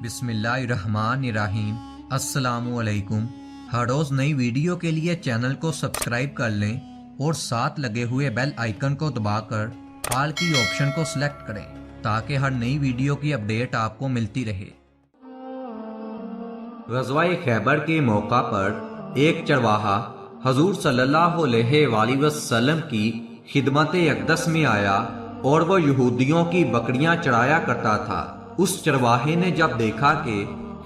بسم اللہ الرحمن الرحیم۔ السلام علیکم۔ ہر روز نئی ویڈیو کے لیے چینل کو سبسکرائب کر لیں اور ساتھ لگے ہوئے بیل آئیکن کو دبا کر آل کی آپشن کو سلیکٹ کریں تاکہ ہر نئی ویڈیو کی اپڈیٹ آپ کو ملتی رہے۔ غزوہ خیبر کے موقع پر ایک چرواہا حضور صلی اللہ علیہ وآلہ وسلم کی خدمت اقدس میں آیا اور وہ یہودیوں کی بکریاں چرایا کرتا تھا۔ اس چرواہے نے جب دیکھا کہ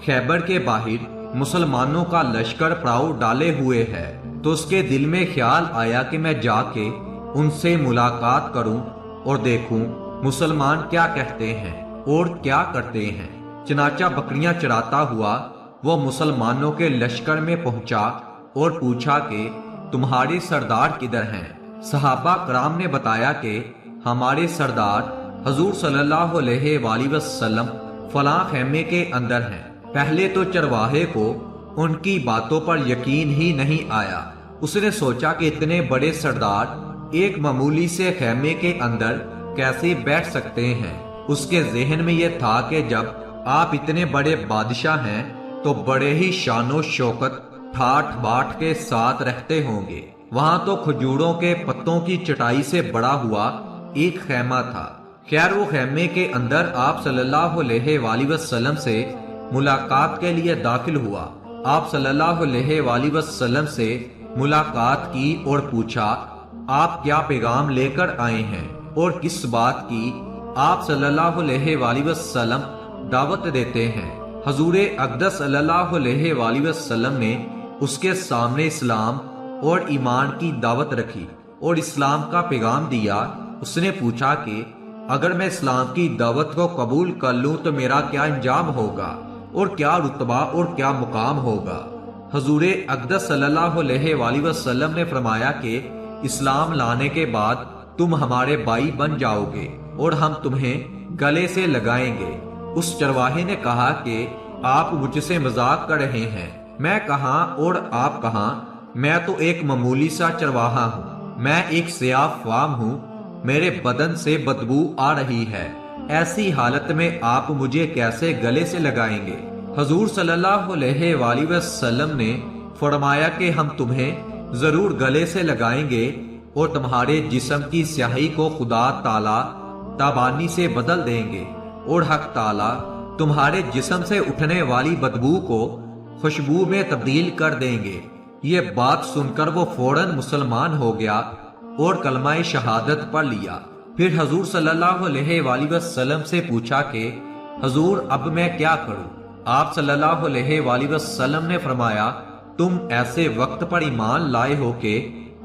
خیبر کے باہر مسلمانوں کا لشکر پڑاؤ ڈالے ہوئے ہے تو اس کے دل میں خیال آیا کہ میں جا کے ان سے ملاقات کروں اور دیکھوں مسلمان کیا کہتے ہیں اور کیا کرتے ہیں۔ چنانچہ بکریاں چراتا ہوا وہ مسلمانوں کے لشکر میں پہنچا اور پوچھا کہ تمہارے سردار کدھر ہیں؟ صحابہ کرام نے بتایا کہ ہمارے سردار حضور صلی اللہ علیہ وآلہ وسلم فلاں خیمے کے اندر ہیں۔ پہلے تو چرواہے کو ان کی باتوں پر یقین ہی نہیں آیا۔ اس نے سوچا کہ اتنے بڑے سردار ایک معمولی سے خیمے کے اندر کیسے بیٹھ سکتے ہیں۔ اس کے ذہن میں یہ تھا کہ جب آپ اتنے بڑے بادشاہ ہیں تو بڑے ہی شان و شوکت ٹھاٹ باٹ کے ساتھ رہتے ہوں گے۔ وہاں تو کھجوروں کے پتوں کی چٹائی سے بڑا ہوا ایک خیمہ تھا۔ خیر وہ خیمے کے اندر آپ صلی اللہ علیہ وآلہ وسلم سے ملاقات کے لیے داخل ہوا۔ آپ صلی اللہ علیہ وآلہ وسلم سے ملاقات کی اور پوچھا آپ کیا پیغام لے کر آئے ہیں اور کس بات کی آپ صلی اللہ علیہ وآلہ وسلم دعوت دیتے ہیں۔ حضور اقدس صلی اللہ علیہ وآلہ وسلم نے اس کے سامنے اسلام اور ایمان کی دعوت رکھی اور اسلام کا پیغام دیا۔ اس نے پوچھا کہ اگر میں اسلام کی دعوت کو قبول کر لوں تو میرا کیا انجام ہوگا اور کیا رتبہ اور کیا مقام ہوگا؟ حضور اقدس صلی اللہ علیہ وآلہ وسلم نے فرمایا کہ اسلام لانے کے بعد تم ہمارے بھائی بن جاؤ گے اور ہم تمہیں گلے سے لگائیں گے۔ اس چرواہے نے کہا کہ آپ مجھ سے مذاق کر رہے ہیں، میں کہاں اور آپ کہاں؟ میں تو ایک معمولی سا چرواہا ہوں، میں ایک سیاہ فام ہوں، میرے بدن سے بدبو آ رہی ہے، ایسی حالت میں آپ مجھے کیسے گلے سے لگائیں گے؟ حضور صلی اللہ علیہ وآلہ وسلم نے فرمایا کہ ہم تمہیں ضرور گلے سے لگائیں گے اور تمہارے جسم کی سیاہی کو خدا تعالیٰ تابانی سے بدل دیں گے اور حق تعالیٰ تمہارے جسم سے اٹھنے والی بدبو کو خوشبو میں تبدیل کر دیں گے۔ یہ بات سن کر وہ فوراً مسلمان ہو گیا اور کلمہ شہادت پڑھ لیا۔ پھر حضور صلی اللہ علیہ وآلہ وسلم سے پوچھا کہ حضور اب میں کیا کروں؟ آپ صلی اللہ علیہ وآلہ وسلم نے فرمایا تم ایسے وقت پر ایمان لائے ہو کہ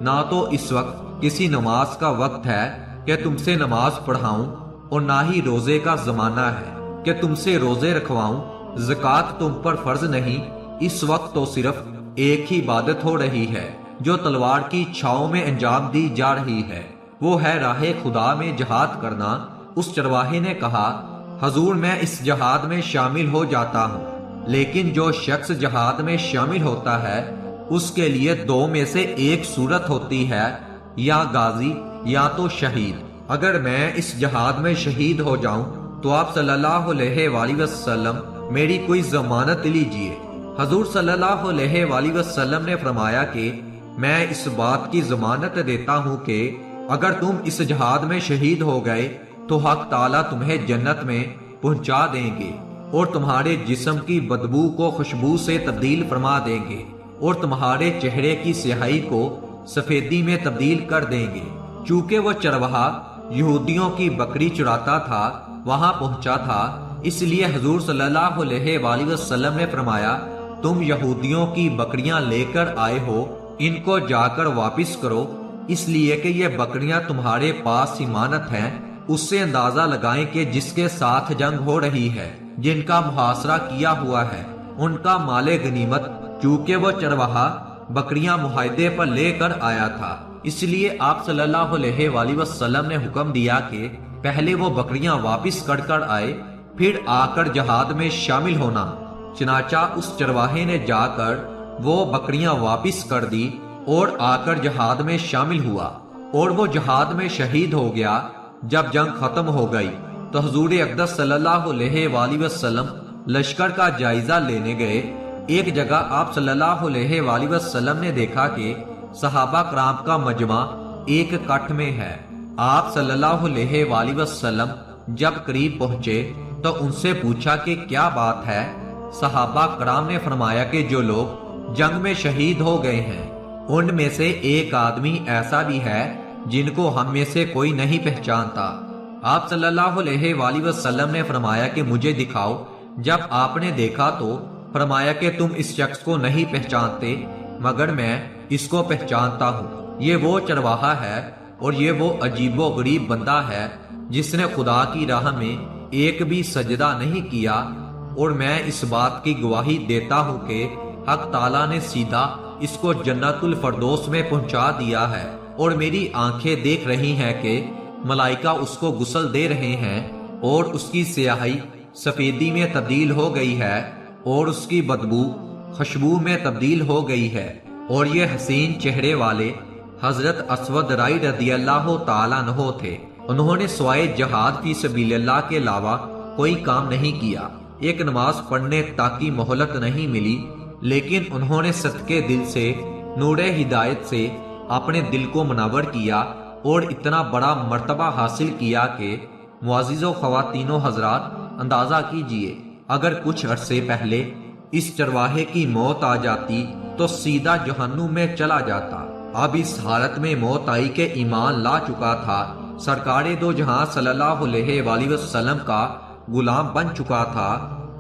نہ تو اس وقت کسی نماز کا وقت ہے کہ تم سے نماز پڑھاؤں اور نہ ہی روزے کا زمانہ ہے کہ تم سے روزے رکھواؤں، زکوٰۃ تم پر فرض نہیں، اس وقت تو صرف ایک ہی عبادت ہو رہی ہے جو تلوار کی چھاؤں میں انجام دی جا رہی ہے، وہ ہے راہ خدا میں جہاد کرنا۔ اس چرواہے نے کہا حضور میں اس جہاد میں شامل ہو جاتا ہوں، لیکن جو شخص جہاد میں شامل ہوتا ہے اس کے لیے دو میں سے ایک صورت ہوتی ہے، یا غازی یا تو شہید۔ اگر میں اس جہاد میں شہید ہو جاؤں تو آپ صلی اللہ علیہ وآلہ وسلم میری کوئی ضمانت لیجئے۔ حضور صلی اللہ علیہ وآلہ وسلم نے فرمایا کہ میں اس بات کی ضمانت دیتا ہوں کہ اگر تم اس جہاد میں شہید ہو گئے تو حق تعالیٰ تمہیں جنت میں پہنچا دیں گے اور تمہارے جسم کی بدبو کو خوشبو سے تبدیل فرما دیں گے اور تمہارے چہرے کی سیاہی کو سفیدی میں تبدیل کر دیں گے۔ چونکہ وہ چرواہا یہودیوں کی بکری چراتا تھا وہاں پہنچا تھا، اس لیے حضور صلی اللہ علیہ وآلہ وسلم نے فرمایا تم یہودیوں کی بکریاں لے کر آئے ہو، ان کو جا کر واپس کرو، اس لیے کہ یہ بکریاں تمہارے پاس امانت ہیں۔ اس سے اندازہ لگائیں کہ جس کے ساتھ جنگ ہو رہی ہے، جن کا محاصرہ کیا ہوا ہے، ان کا مال غنیمت، چونکہ وہ چرواہا بکریاں معاہدے پر لے کر آیا تھا، اس لیے آپ صلی اللہ علیہ وآلہ وسلم نے حکم دیا کہ پہلے وہ بکریاں واپس کر آئے، پھر آ کر جہاد میں شامل ہونا۔ چنانچہ اس چرواہے نے جا کر وہ بکریاں واپس کر دی اور آ کر جہاد میں شامل ہوا اور وہ جہاد میں شہید ہو گیا۔ جب جنگ ختم ہو گئی تو حضور اقدس صلی اللہ علیہ وآلہ وسلم لشکر کا جائزہ لینے گئے، ایک جگہ آپ صلی اللہ علیہ وآلہ وسلم نے دیکھا کہ صحابہ کرام کا مجمع ایک کٹھ میں ہے۔ آپ صلی اللہ علیہ وآلہ وسلم جب قریب پہنچے تو ان سے پوچھا کہ کیا بات ہے؟ صحابہ کرام نے فرمایا کہ جو لوگ جنگ میں شہید ہو گئے ہیں ان میں سے ایک آدمی ایسا بھی ہے جن کو ہم میں سے کوئی نہیں پہچانتا۔ آپ صلی اللہ علیہ وآلہ وسلم نے فرمایا کہ مجھے دکھاؤ۔ جب آپ نے دیکھا تو فرمایا کہ تم اس شخص کو نہیں پہچانتے مگر میں اس کو پہچانتا ہوں، یہ وہ چرواہا ہے اور یہ وہ عجیب و غریب بندہ ہے جس نے خدا کی راہ میں ایک بھی سجدہ نہیں کیا، اور میں اس بات کی گواہی دیتا ہوں کہ حق تعالیٰ نے سیدھا اس کو جنت الفردوس میں پہنچا دیا ہے، اور میری آنکھیں دیکھ رہی ہیں کہ ملائکہ اس کو غسل دے رہے ہیں اور اس کی سیاہی سفیدی میں تبدیل ہو گئی ہے اور اس کی بدبو خوشبو میں تبدیل ہو گئی ہے، اور یہ حسین چہرے والے حضرت اسود رائی رضی اللہ تعالیٰ عنہ تھے۔ انہوں نے سوائے جہاد فی سبیل اللہ کے علاوہ کوئی کام نہیں کیا، ایک نماز پڑھنے تک کی مہلت نہیں ملی، لیکن انہوں نے صدقے دل سے نور ہدایت سے اپنے دل کو منور کیا اور اتنا بڑا مرتبہ حاصل کیا کہ معزز و خواتین و حضرات اندازہ کیجئے اگر کچھ عرصے پہلے اس چرواہے کی موت آ جاتی تو سیدھا جہنم میں چلا جاتا۔ اب اس حالت میں موت آئی کہ ایمان لا چکا تھا، سرکار دو جہاں صلی اللہ علیہ وآلہ وسلم کا غلام بن چکا تھا،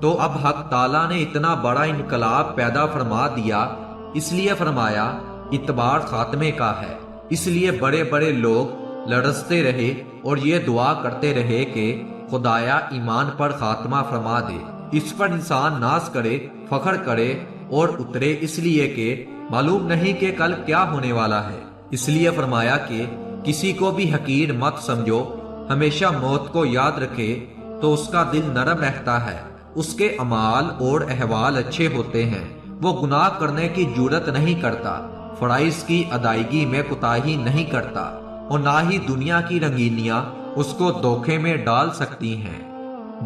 تو اب حق تعالیٰ نے اتنا بڑا انقلاب پیدا فرما دیا، اس لیے فرمایا اتبار خاتمے کا ہے۔ اس لیے بڑے بڑے لوگ لرزتے رہے اور یہ دعا کرتے رہے کہ خدایا ایمان پر خاتمہ فرما دے۔ اس پر انسان ناز کرے، فخر کرے اور اترے، اس لیے کہ معلوم نہیں کہ کل کیا ہونے والا ہے۔ اس لیے فرمایا کہ کسی کو بھی حقیر مت سمجھو، ہمیشہ موت کو یاد رکھے تو اس کا دل نرم رہتا ہے، اس کے اعمال اور احوال اچھے ہوتے ہیں، وہ گناہ کرنے کی جرت نہیں کرتا، فرائض کی ادائیگی میں کوتاہی نہیں کرتا، اور نہ ہی دنیا کی رنگینیاں اس کو دھوکے میں ڈال سکتی ہیں۔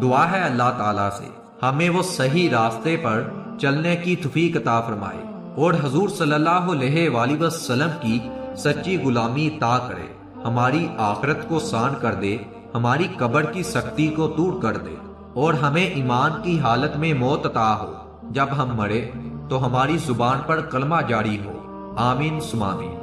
دعا ہے اللہ تعالیٰ سے ہمیں وہ صحیح راستے پر چلنے کی توفیق عطا فرمائے اور حضور صلی اللہ علیہ وآلہ وسلم کی سچی غلامی عطا کرے، ہماری آخرت کو آسان کر دے، ہماری قبر کی سختی کو دور کر دے، اور ہمیں ایمان کی حالت میں موت عطا ہو، جب ہم مرے تو ہماری زبان پر کلمہ جاری ہو۔ آمین ثم آمین۔